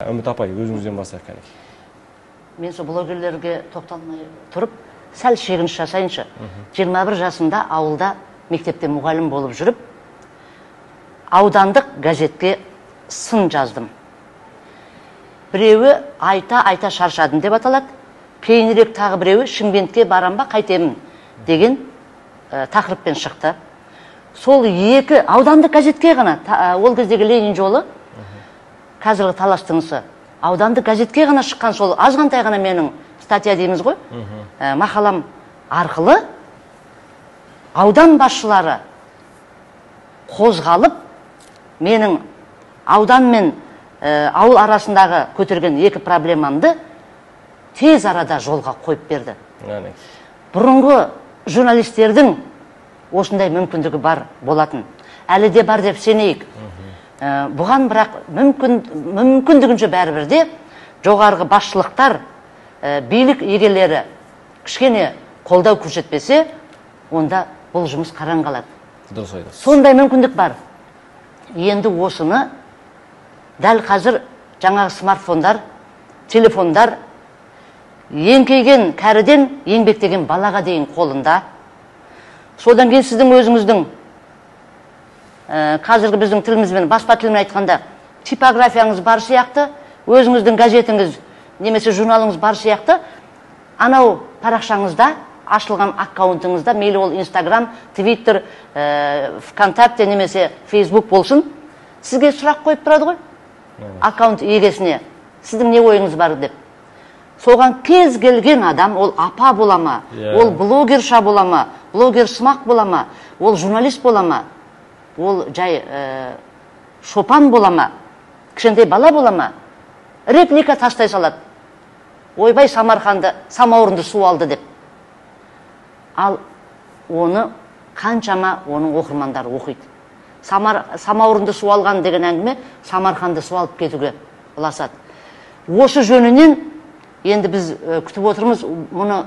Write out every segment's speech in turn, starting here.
Үміт апай, өзіңізден бастайық кәне. Мен сол блогерлерге тоқталмай тұрып, сәл шегініс жасайыншы. 21 жасымда ауылда мектепте мұғалім болып жүріп, аудандық газетке сын жаздым. Біреуі айта шаршадым деп аталады. Кейінірек тағы біреуі Шымкентке барам ба қайтемін деген тақырыппен шықты. Сол екі аудандық газетке ғана, ол кездегі Ленин жолы, қазіргі таластыңысы, аудандық газетке ғана шыққан сол азғантай ғана менің статья дейміз ғой, мақалам арқылы аудан басшылары қозғалып, менің аудан мен ауыл арасындағы көтерген екі проблемамды тез арада жолға қойып берді. Бұрынғы журналистердің осындай мүмкіндігі бар болатын. Әлі де бар деп сенейік. Бұған бірақ мүмкіндігінше бәрібірде жоғарғы басшылықтар, билік егелері кішкене қолдау көрсетпесе, онда бұл жұмыс қараң қалады. Сондай мүмкіндік бар. Енді осыны дәл қазір жаңағы смартфондар, телефондар, еңкейген кәріден еңбектеген балаға дейін қолында. Содан кейін сіздің өзіңіздің қазіргі біздің тілімізбен, баспа тілімен айтқанда, типографияңыз бар сияқты, өзіңіздің газетіңіз немесе журналыңыз бар сияқты, анау парақшаңызда, ашылған аккаунтыңызда, мейлі ол Инстаграм, Твиттер, ВКонтакте немесе Фейсбук болсын, сізге сұрақ қойып тұрады ғой, аккаунт егесіне, сіздің не ойыңыз бар деп. Соған кез келген адам, ол апа бола ма, ол блогерша бола ма, блогер сымақ бола ма, ол журналист бола ма, ол жай шопан бола ма, кішкентай бала бола ма, реплика тастай салады. Ойбай Самарқанды, самауырынды су алды деп. Ал оны қаншама оның оқырмандары оқиды. Самауырынды су алған деген әңгіме Самарқанды су алып кетуге ұласады. Осы жөнінен енді біз күтіп отырмыз, мұны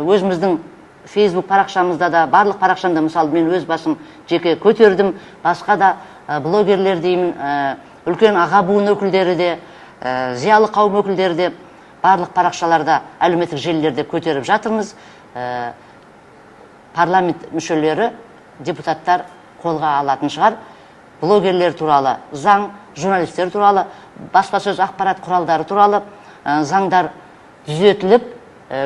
өзіміздің Facebook парақшамызда да, барлық парақшамда, мысалы, мен өз басым жеке көтердім, басқа да блогерлер деймін, үлкен аға буын өкілдері де, зиялы қауым өкілдері де, барлық парақшаларда, әлеуметтік желілерде көтеріп жатырмыз. Парламент мүшелері, депутаттар қолға алатын шығар. Блогерлер туралы заң, журналистер туралы, баспасөз ақпарат құралдары туралы заңдар түзетіліп,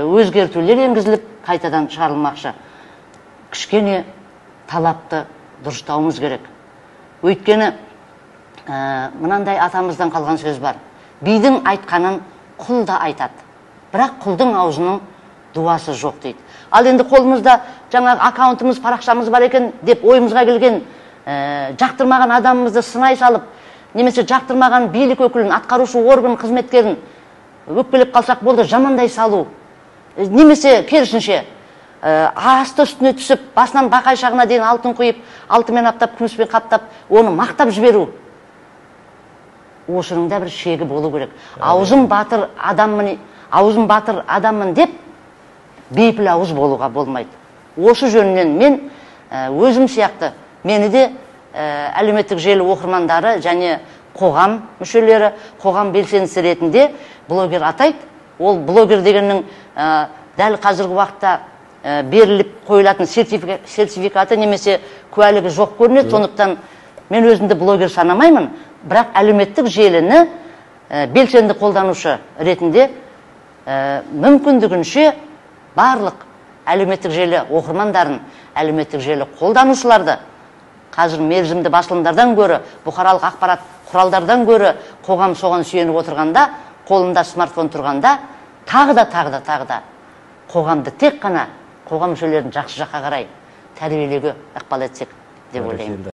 өзгертулер енгізіліп, қайтадан шығарылмақшы. Кішкене талапты дұрыстауымыз керек. Өйткені мынандай атамыздан қалған сөз бар. Бидің айтқанын құл да айтады. Бірақ құлдың аузының дуасы жоқ дейді. Ал енді қолымызда жаңағы аккаунтымыз, парақшамыз бар екен деп ойымызға келген, жақтырмаған адамымызды сынай салып, немесе жақтырмаған билік өкілін, атқарушы орган қызметкерін өкпелеп қалсақ болды, жамандай салу, немесе керісінше асты үстіне түсіп, басынан бақай шағына дейін алтын құйып, алтынмен аптап, күміспен қаптап, оны мақтап жіберу. Осының да бір шегі болу керек. Аузым батыр адаммын деп, бейпіл ауыз болуға болмайды. Осы жөнінен мен өзім сияқты, мені де әлеуметтік желі оқырмандары және қоғам мүшелері, қоғам белсендісі ретінде блогер атайды. Ол блогер дегеннің дәл қазіргі уақытта беріліп қойылатын сертификаты немесе куәлігі жоқ көрінеді. Сондықтан мен өзімді блогер санамаймын, бірақ әлеуметтік желіні белсенді қолданушы ретінде мүмкіндігінше барлық әлеуметтік желі оқырмандарын, әлеуметтік желі қолданушыларды қазір мерзімді басылымдардан көрі, бұқаралық ақпарат құралдардан көрі, қоғам соған сүйеніп отырғанда, қолында смартфон тұрғанда, тағы да қоғамды тек қана қоғам мүшелерін жақсы жаққа қарай тәрбиелеуге ықпал етсек деп ойлаймын.